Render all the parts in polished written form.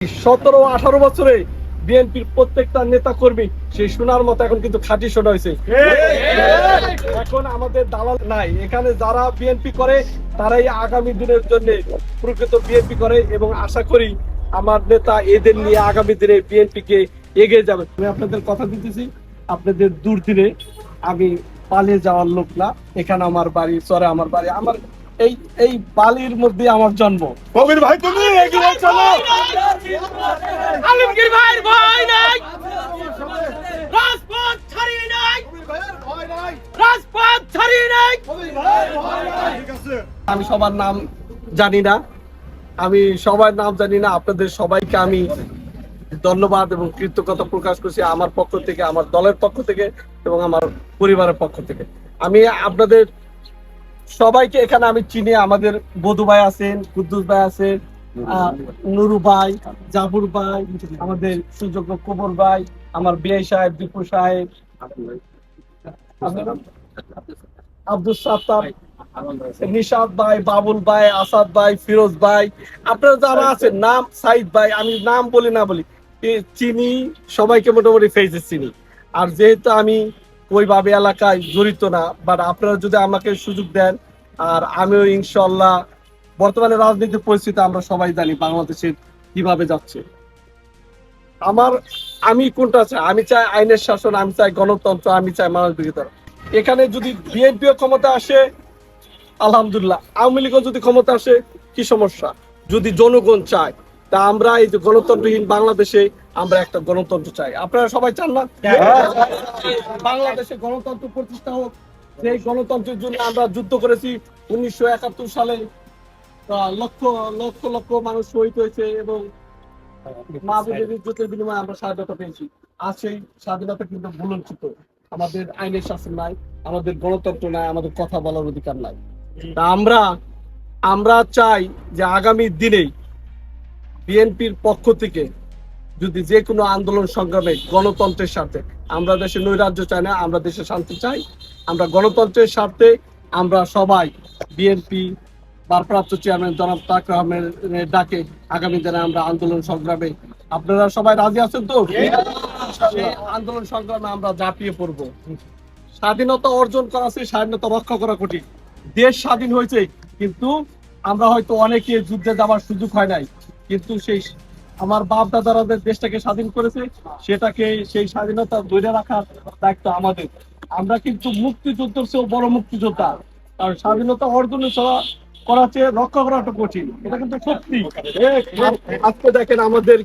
17-18 বছরে বিএনপির প্রত্যেকটা নেতা কর্মী সেই সোনার মতো এখন কিন্তু খাঁটি সোনা হয়েছে। এখন আমাদের দালাল নাই, এখানে যারা বিএনপি করে তারাই আগামী দিনের জন্য প্রকৃত বিএনপি করে এবং আশা করি আমার নেতা এদের নিয়ে আগামী দিনে বিএনপি কে এগিয়ে যাবে। আমি আপনাদের কথা দিতেছি, আপনাদের দুর্দিনে আমি পালিয়ে যাওয়ার লোক না। এখানে আমার বাড়ি, চরে আমার বাড়ি, আমার এই বালির মধ্যে আমার জন্ম। কবির ভাই তুমি এগিয়ে চলো। আলমগীর ভাইয়ের ভয় নাই, রাজপথ ছাড়িয়ে নাই, রাজপথ ছাড়িয়ে নাই। আমি সবার নাম জানি না, আপনাদের সবাইকে আমি ধন্যবাদ এবং কৃতজ্ঞতা প্রকাশ করছি আমার পক্ষ থেকে, আমার দলের পক্ষ থেকে এবং আমার পরিবারের পক্ষ থেকে। আমি আপনাদের সবাইকে এখানে আমি চিনি। আমাদের বধু ভাই আছেন, কুদ্দুস ভাই আছেন, নুরু ভাই, জাফর ভাই, আমাদের সুযোগ্য কবর ভাই, আমার বিআই সাহেব, দীপু সাহেব, আব্দুল সাত্তার, নিশাদ ভাই, বাবুল ভাই, আসাদ ভাই, ফিরোজ ভাই, আপনারা যারা আছেন, নাম সাইদ ভাই, আমি নাম বলি না বলি চিনি, সবাইকে মোটামুটি ফেসে চিনি। আর যেহেতু আমি ওইভাবে এলাকায় জড়িত না, বাট আপনারা যদি আমাকে সুযোগ দেন, আর আমিও ইনশাল্লাহ, বর্তমানে রাজনৈতিক পরিস্থিতি আমরা সবাই জানি বাংলাদেশের কিভাবে যাচ্ছে। আমি কোনটা চাই? আমি চাই আইনের শাসন, আমি চাই গণতন্ত্র, আমি চাই মানবাধিকার। এখানে যদি বিএনপিও ক্ষমতা আসে আলহামদুলিল্লাহ, আওয়ামী লীগও যদি ক্ষমতা আসে কি সমস্যা, যদি জনগণ চায়। তা আমরা এই যে গণতন্ত্রহীন বাংলাদেশে আমরা একটা গণতন্ত্র চাই। আপনারা সবাই চান না বাংলাদেশে গণতন্ত্র প্রতিষ্ঠা হোক? সেই গণতন্ত্রের জন্য আমরা যুদ্ধ করেছি 1971 সালে, লক্ষ লক্ষ লক্ষ মানুষ শহীদ হয়েছে এবং মাহবুবের ইজ্জতের বিনিময়ে আমরা স্বাধীনতা পেয়েছি। আর সেই স্বাধীনতা কিন্তু ভুলঞ্চিত। আমাদের আইনের শাসন নাই, আমাদের গণতন্ত্র নাই, আমাদের কথা বলার অধিকার নাই। তা আমরা চাই যে আগামী দিনে বিএনপির পক্ষ থেকে যদি যে কোনো আন্দোলন সংগ্রামে গণতন্ত্রের স্বার্থে, আমরা দেশে নৈরাজ্য চাই না, আমরা দেশে শান্তি চাই, আমরা গণতন্ত্রের স্বার্থে আমরা সবাই বিএনপি ভারপ্রাপ্ত চেয়ারম্যান জনাব তারেক রহমানের ডাকে আগামী দিনে আমরা আন্দোলন সংগ্রামে, আপনারা সবাই রাজি আছেন তো? সেই আন্দোলন সংগ্রামে আমরা ঝাঁপিয়ে পড়বো। স্বাধীনতা অর্জন করা আছে, স্বাধীনতা রক্ষা করা কঠিন। দেশ স্বাধীন হয়েছে, কিন্তু আমরা হয়তো অনেকে যুদ্ধে যাওয়ার সুযোগ হয় নাই, কিন্তু সেই আমার বাপ দাদারা দেশটাকে স্বাধীন করেছে, সেটাকে সেই স্বাধীনতা ধরে রাখার দায়িত্ব আমাদের। আমরা কিন্তু মুক্তিযুদ্ধের চেয়েও বড় মুক্তিযোদ্ধা, কারণ স্বাধীনতা অর্জন করা চেয়ে রক্ষা করাটা কঠিন, এটা কিন্তু সত্যি। আজকে দেখেন আমাদের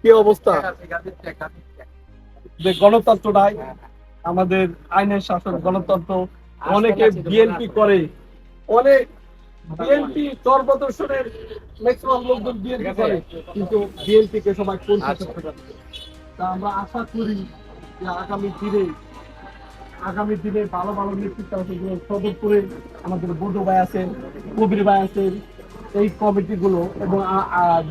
কি অবস্থা, যে গণতন্ত্র নাই, আমাদের আইনের শাসন, গণতন্ত্র। অনেকে বিএনপি করে, অনেক বিএনপি দল প্রদর্শনের ম্যাক্সিমাম লোকজন বিএনপি করে, কিন্তু বিএনপি কে সবাই পরিচিত করে। তা আমরা আশা করি যে আগামী দিনে ভালো ভালো নেতৃত্ব আছে। সদরপুরে আমাদের বধু ভাই আছেন, কবির ভাই আছেন, এই কমিটিগুলো এবং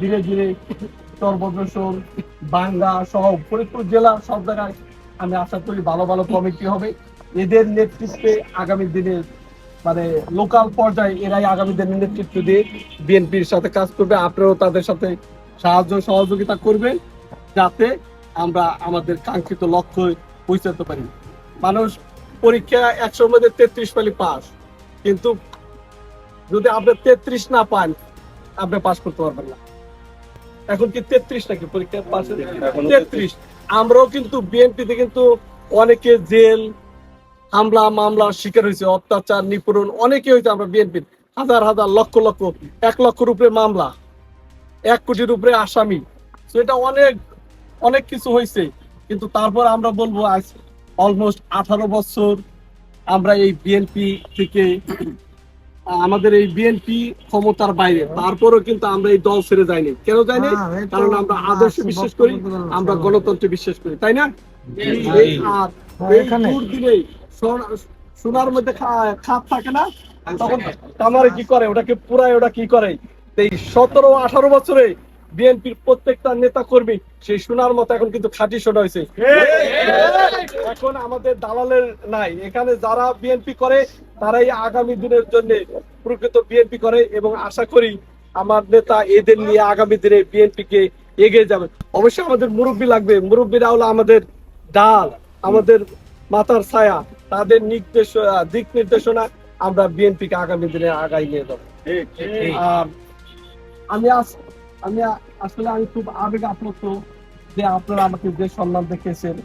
ধীরে ধীরে চরবদ্রসন, বাঙ্গা সহ ফরিদপুর জেলা সব জায়গায় আমি আশা করি ভালো ভালো কমিটি হবে। এদের নেতৃত্বে আগামী দিনে মানে লোকাল পর্যায়ে এরাই আগামী দিনে নেতৃত্ব দিয়ে বিএনপির সাথে কাজ করবে। আপনারাও তাদের সাথে সাহায্য সহযোগিতা করবেন, যাতে আমরা আমাদের কাঙ্ক্ষিত লক্ষ্যে পৌঁছাতে পারি। মানুষ পরীক্ষা 100 মধ্যে 33 পালি পাস, কিন্তু যদি আপনি 33 না পান আপনি পাস করতে পারবেন না। এখন কি 33 নাকি পরীক্ষা পাস? 33। আমরাও কিন্তু বিএনপিতে কিন্তু অনেকে জেল, হামলা মামলার শিকার হয়েছে, অত্যাচার নিপীড়ন অনেকে হয়েছে। আমরা বিএনপির হাজার হাজার লক্ষ লক্ষ 1 লক্ষের উপরে মামলা, 1 কোটির উপরে আসামি, তো এটা অনেক অনেক কিছু হয়েছে। কিন্তু তারপর আমরা বলবো আজ অলমোস্ট 18 বছর আমরা এই বিএনপি থেকে, আমাদের এই বিএনপি ক্ষমতার বাইরে, তারপরও কিন্তু আমরা এই দল ছেড়ে যাইনি। কেন যাইনি? কারণ আমরা আদর্শে বিশ্বাস করি, আমরা গণতন্ত্রে বিশ্বাস করি, তাই না? আর এই দুর্দিনে সোনার মধ্যে খাপ থাকে না, তখন আমার কি করে, ওটাকে পুরাই ওটা কি করে। এই 17-18 বছরে বিএনপির প্রত্যেকটা নেতা কর্মী সেই সোনার মতো এখন কিন্তু খাঁটি সোনা হয়েছে। এখন আমাদের দালালের নাই, এখানে যারা বিএনপি করে তারাই আগামী দিনের জন্য প্রকৃত বিএনপি করে এবং আশা করি আমার নেতা এদের নিয়ে আগামী দিনে বিএনপি কে এগিয়ে যাবে। অবশ্যই আমাদের মুরব্বী লাগবে, মুরব্বীরা হলো আমাদের ডাল, আমাদের মাথার ছায়া, তাদের দিক নির্দেশনা আমরা বিএনপিকে আগামী দিনে আগাই নিয়ে যাবো। আর আমি আসলে আমি খুব আবেগ আপ্লুত যে আপনারা আমাকে যে সম্মান দেখিয়েছেন।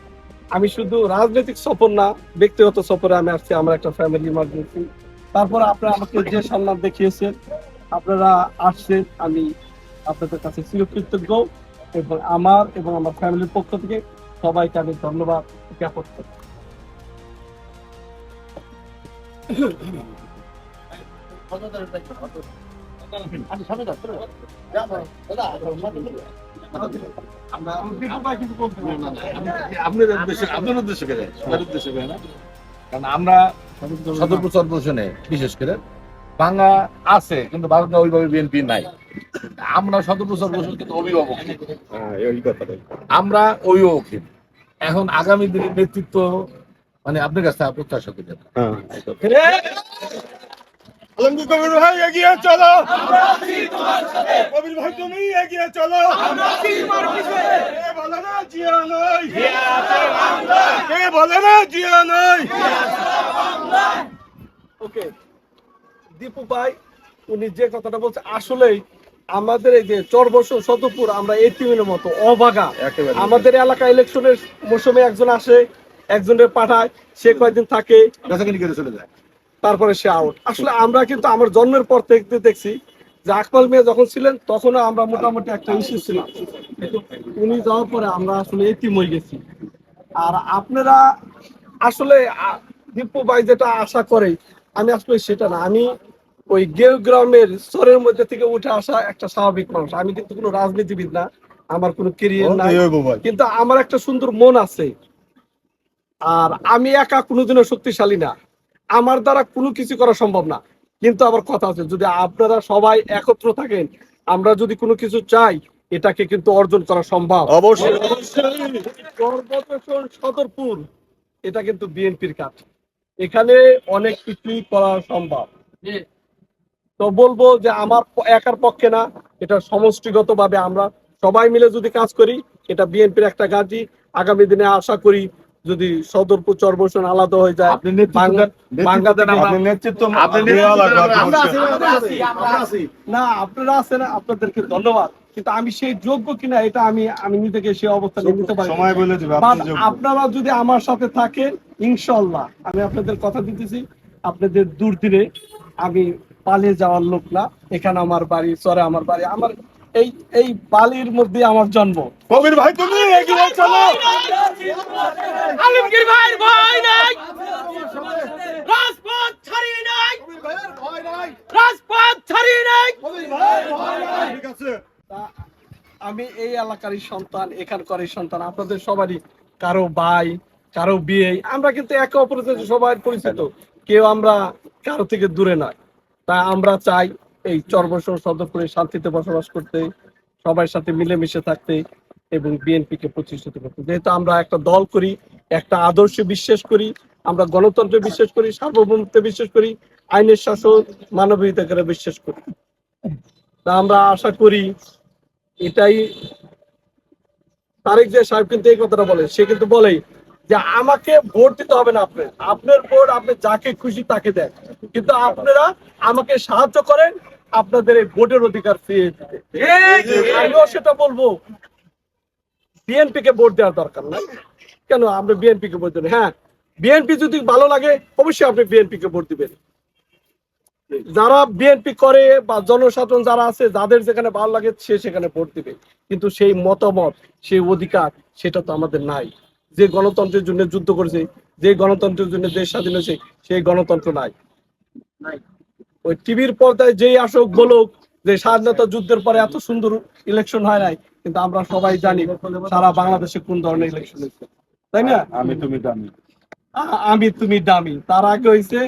আমি শুধু রাজনৈতিক সফর না, ব্যক্তিগত সফরে আমি আসছি, আমার একটা ফ্যামিলি ইমার্জেন্সি। তারপরে আপনারা আমাকে যে সম্মান দেখিয়েছেন, আপনারা আসছেন, আমি আপনাদের কাছে চিরকৃতজ্ঞ এবং আমার ফ্যামিলির পক্ষ থেকে সবাইকে আমি ধন্যবাদ জ্ঞাপন করি। আপনার উদ্দেশ্য করে সবার উদ্দেশ্য করে না, কারণ আমরা সদরপুর চরপোষণে বিশেষ করে বাংলা আছে কিন্তু বাংলা ওইভাবে বিএনপি নাই। আমরা সদরপুর চরপোষণ কিন্তু অভিভাবক, আমরা অভিভাবক। এখন আগামী দিনের নেতৃত্ব মানে আপনার কাছে প্রত্যাশা করি। আলমগীর কবির ভাই এগিয়ে চলো, কবির ভাই তুমি এগিয়ে চলো, কে বলে না জিয়া নয়, কে বলে না জিয়া নয়। ওকে, দীপু ভাই উনি যে কথাটা বলছে, আসলেই আমাদের এই যে চরবর্ষণ সদরপুর আমরা এতিমের মতো অবাগা। আমাদের এলাকা ইলেকশনের মৌসুমে একজন আসে, একজনের পাঠায়, সে কয়েকদিন থাকে, চলে যায়, তারপরে সে আউট। আসলে আমরা কিন্তু আমার জন্মের পর থেকে দেখছি যে আকমাল মিয়া যখন ছিলেন তখনও আমরা মোটামুটি একটা ইস্যু ছিলাম, কিন্তু উনি যাওয়ার পরে আমরা আসলে এতিম হয়ে গেছি। আর আপনারা আসলে দীপু ভাই যেটা আশা করে, আমি আসলে সেটা না। আমি ওই গেউ গ্রামের স্তরের মধ্যে থেকে উঠে আসা একটা স্বাভাবিক মানুষ। আমি কিন্তু কোনো রাজনীতিবিদ না, আমার কোনো কেরিয়ার নাই, কিন্তু আমার একটা সুন্দর মন আছে। আর আমি একা কোনোদিনও শক্তিশালী না, আমার দ্বারা কোনো কিছু করা সম্ভব না। কিন্তু আবার কথা আছে, যদি আপনারা সবাই একত্র থাকেন, আমরা যদি কোনো কিছু চাই, এটাকে কিন্তু অর্জন করা সম্ভব। অবশ্যই সদরপুর এটা কিন্তু বিএনপির কাজ, এখানে অনেক কিছুই করা সম্ভব। তো বলবো যে আমার একার পক্ষে না, এটা সমষ্টিগতভাবে আমরা সবাই মিলে যদি কাজ করি, এটা বিএনপির একটা কাজই। আগামী দিনে আশা করি যদি সদরপুর চরবর্ষণ আলাদা হয়ে যায়, না আপনারা আছেন, আপনাদেরকে ধন্যবাদ, কিন্তু আমি সেই যোগ্য কিনা এটা আমি নিজেকে সেই অবস্থানে নিতে পারি। আপনারা যদি আমার সাথে থাকেন, ইনশাল্লাহ আমি আপনাদের কথা দিতেছি, আপনাদের দুর্দিনে আমি পালিয়ে যাওয়ার লোক না। এখানে আমার বাড়ি, চরে আমার বাড়ি, আমার এই বালির মধ্যে আমার জন্ম। কবির ভাই তুমি এগিয়ে চলো, আলমগীর ভাইয়ের ভয় নাই, রাজপথ ছাড়িয়ে নাই, রাজপথ ছাড়িয়ে নাই। ঠিক আছে, আমি এই এলাকারই সন্তান, এখানকারই সন্তান, আপনাদের সবারই কারো ভাই, কারো বিয়ে, আমরা কিন্তু একে অপরের সাথে সবাই পরিচিত, কেউ আমরা কারো থেকে দূরে নয়। তা আমরা চাই এই চরবর্ষণ সদরপুরে শান্তিতে বসবাস করতে, সবার সাথে মিলেমিশে থাকতে এবং বিএনপিকে প্রতিষ্ঠিত করতে। যেহেতু আমরা একটা দল করি, একটা আদর্শে বিশ্বাস করি, আমরা গণতন্ত্রে বিশ্বাস করি, সার্বভৌমত্বে বিশ্বাস করি, আইনের শাসন, মানবাধিকারে বিশ্বাস করি। তা আমরা আশা করি এটাই। তারেক জিয়া সাহেব কিন্তু এই কথাটা বলে, সে কিন্তু বলে যে আমাকে ভোট দিতে হবে না, আপনার ভোট আপনি যাকে খুশি তাকে দেন, কিন্তু আপনারা আমাকে সাহায্য করেন আপনাদের এই ভোটের অধিকার ফিরিয়ে দিতে। আমিও সেটা বলবো, বিএনপি কে ভোট দেওয়ার দরকার নাই। কেন আমরা বিএনপি কে ভোট দেবেন? হ্যাঁ, বিএনপি যদি ভালো লাগে অবশ্যই আপনি বিএনপি কে ভোট দিবেন। যারা বিএনপি করে বা জনসাধারণ যারা আছে, যাদের যেখানে ভালো লাগে সে সেখানে ভোট দিবে, কিন্তু সেই মতামত, সেই অধিকার সেটা তো আমাদের নাই। যে গণতন্ত্রের জন্য যুদ্ধ করেছে, যে গণতন্ত্রের জন্য দেশ স্বাধীন হয়েছে, সেই গণতন্ত্র নাই। ওই টিভির পর্দায় যেই আসুক বলুক যে স্বাধীনতা যুদ্ধের পরে এত সুন্দর ইলেকশন হয় নাই, কিন্তু আমরা সবাই জানি সারা বাংলাদেশে কোন ধরনের ইলেকশন হয়েছে, তাই না? আমি তুমি দামি, আমি তুমি দামি। তার আগে হয়েছে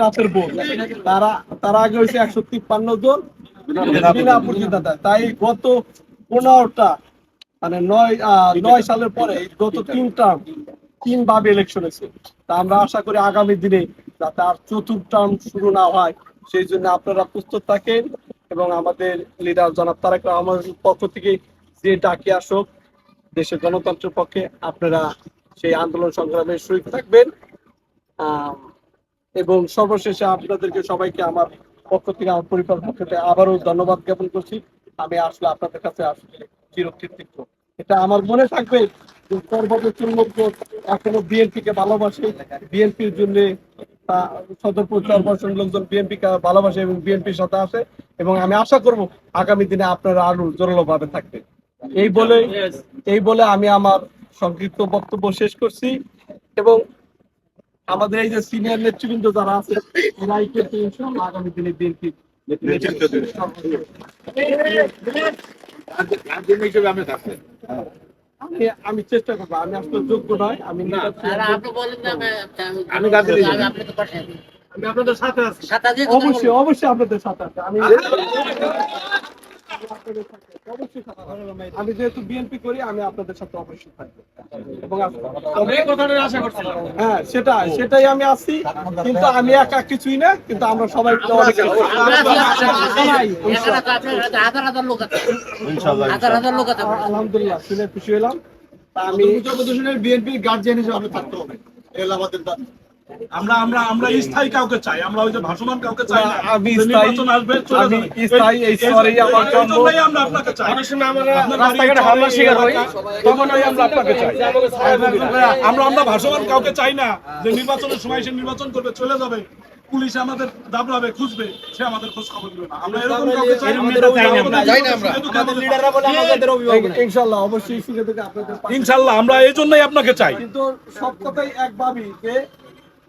রাতের ভোট, তার আগে হয়েছে 153 জন বিনা প্রতিদ্বন্দ্বিতা। তাই গত 15টা মানে 9 সালের পরে গত 3 টার্ম 3 ভাবে ইলেকশন হয়েছে। তা আমরা আশা করি আগামী দিনে যাতে আর 4th টার্ম শুরু না হয়, সেই জন্য আপনারা প্রস্তুত থাকেন এবং আমাদের লিডার জনাব তারেক রহমানের পক্ষ থেকে যে ডাকে আসুক দেশের গণতন্ত্রের পক্ষে আপনারা সেই আন্দোলন সংগ্রামে শরীক থাকবেন। এবং সর্বশেষে আপনাদেরকে সবাইকে আমার পক্ষ থেকে আমার পরিবারের পক্ষ থেকে আবারও ধন্যবাদ জ্ঞাপন করছি। আমি আসলে আপনাদের কাছে আসলে চিরকৃতজ্ঞ। এটা আমার মনে থাকবে যে সর্বপ্রথম লোক এখনো বিএনপিকে ভালোবাসে, বিএনপির জন্য সদরপুর চরবর্ষণ লোকজন বিএনপিকে ভালোবাসে এবং বিএনপির সাথে আসে, এবং আমি আশা করব আগামী দিনে আপনারা আরো জোরালো ভাবে থাকবেন। এই বলে আমি আমার সংক্ষিপ্ত বক্তব্য শেষ করছি। এবং আমাদের এই যে সিনিয়র নেতৃবৃন্দ যারা আছে এরাই কিন্তু ইনশাআল্লাহ আগামী দিনে বিএনপি নেতৃত্ব দেবে। গার্জিয়ান হিসেবে আমি থাকবেন। আমি চেষ্টা করবো। আমি আসলে যোগ্য নয়, আমি আমি গার্জিয়ান হিসেবে আমি আপনাদের সাথে আছি, অবশ্যই অবশ্যই আপনাদের সাথে আছি। আমি যেহেতু বিএনপি করি আমি আপনাদের সাথে অবশ্যই থাকবো এবং হ্যাঁ সেটাই আমি আছি। কিন্তু আমি একা কিছুই না, কিন্তু আমরা সবাই আলহামদুলিল্লাহ শুনে খুশি হলাম। আমি বিএনপি গার্জিয়ান হিসেবে থাকতে হবে, আমাদের দাবি। আমরা স্থায়ী কাউকে চাই, আমরা ওই যে ভাসমান কাউকে চাই না। আমি নির্বাচন আসবে, চলে যাবে। স্থায়ী এই স্তরেই আমার জন্ম। এইজন্যই আমরা আপনাকে চাই। আপনার রাস্তাঘাটে হামলা শিকার হই, তখনই আমরা আপনাকে চাই। আমরা ভাসমান কাউকে চাই না যে নির্বাচনের সময় সে নির্বাচন করবে, চলে যাবে, পুলিশ আমাদের দাবড়াবে, খুঁজবে, সে আমাদের খোঁজ খবর দিবে না। আমরা এরকম কাউকে চাই না। ইনশাআল্লাহ অবশ্যই সুযোগ থেকে আপনাদের ইনশাআল্লাহ আমরা এই জন্যই আপনাকে চাই। কিন্তু সব কথাই এক ভাবি যে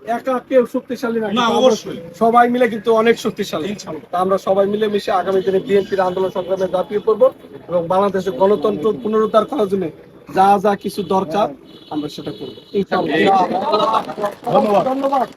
একা কেউ শক্তিশালী না, না, অবশ্যই। সবাই মিলে কিন্তু অনেক শক্তিশালী। তা আমরা সবাই মিলে মিশে আগামী দিনে বিএনপির আন্দোলন সংগ্রামে ঝাঁপিয়ে পড়বো এবং বাংলাদেশের গণতন্ত্র পুনরুদ্ধার করার জন্য যা যা কিছু দরকার আমরা সেটা করবো ইনশাআল্লাহ। ধন্যবাদ।